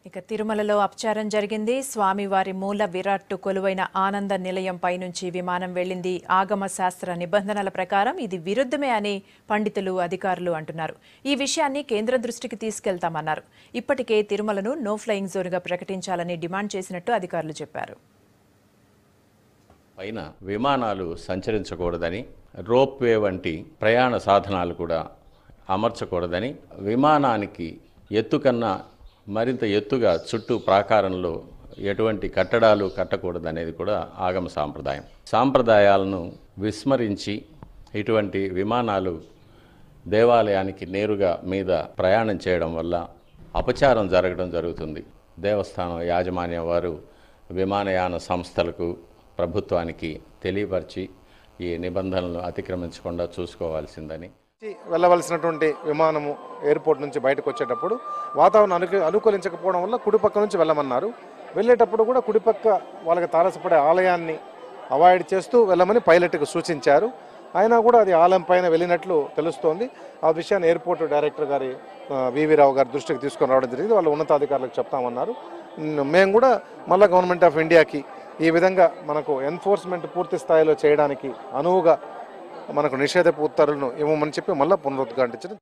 ఇక తిరుమలలో అపచారం జరిగింది. స్వామివారి మూల విరాట్టు కొలువైన ఆనంద నిలయంపై నుంచి విమానం వెళ్లింది. ఆగమ శాస్త్ర నిబంధనల ప్రకారం ఇది విరుద్ధమే అని పండితులు, అధికారులు అంటున్నారు. ఈ విషయాన్ని కేంద్రం దృష్టికి తీసుకెళ్తామన్నారు. ఇప్పటికే తిరుమలను నో ఫ్లయింగ్ జోన్గా ప్రకటించాలని డిమాండ్ చేసినట్టు అధికారులు చెప్పారు. పైన విమానాలు సంచరించకూడదని, రోప్ వే వంటి ప్రయాణ సాధనాలు కూడా అమర్చకూడదని, విమానానికి ఎత్తు కన్నా మరింత ఎత్తుగా చుట్టూ ప్రాకారంలో ఎటువంటి కట్టడాలు కట్టకూడదనేది కూడా ఆగమ సాంప్రదాయం. సాంప్రదాయాలను విస్మరించి ఇటువంటి విమానాలు దేవాలయానికి నేరుగా మీద ప్రయాణం చేయడం వల్ల అపచారం జరగడం జరుగుతుంది. దేవస్థానం యాజమాన్యం వారు విమానయాన సంస్థలకు, ప్రభుత్వానికి తెలియపరిచి ఈ నిబంధనలను అతిక్రమించకుండా చూసుకోవాల్సిందని. వెళ్ళవలసినటువంటి విమానము ఎయిర్పోర్ట్ నుంచి బయటకు వచ్చేటప్పుడు వాతావరణం అనుకూలించకపోవడం వల్ల కుడిపక్క నుంచి వెళ్ళమన్నారు. వెళ్ళేటప్పుడు కూడా కుడిపక్క వాళ్ళకి తారసపడే ఆలయాన్ని అవాయిడ్ చేస్తూ వెళ్ళమని పైలట్కు సూచించారు. అయినా కూడా అది ఆలయం పైన వెళ్ళినట్లు తెలుస్తోంది. ఆ విషయాన్ని ఎయిర్పోర్ట్ డైరెక్టర్ గారి వివి రావు గారి దృష్టికి తీసుకొని రావడం జరిగింది. వాళ్ళ ఉన్నతాధికారులకు చెప్తామన్నారు. మేము కూడా మళ్ళీ గవర్నమెంట్ ఆఫ్ ఇండియాకి ఈ విధంగా మనకు ఎన్ఫోర్స్మెంట్ పూర్తి స్థాయిలో చేయడానికి అనువుగా మనకు నిషేధపు ఉత్తర్వులను ఇవ్వమని చెప్పి మళ్ళీ పునరుద్ఘాటించడం.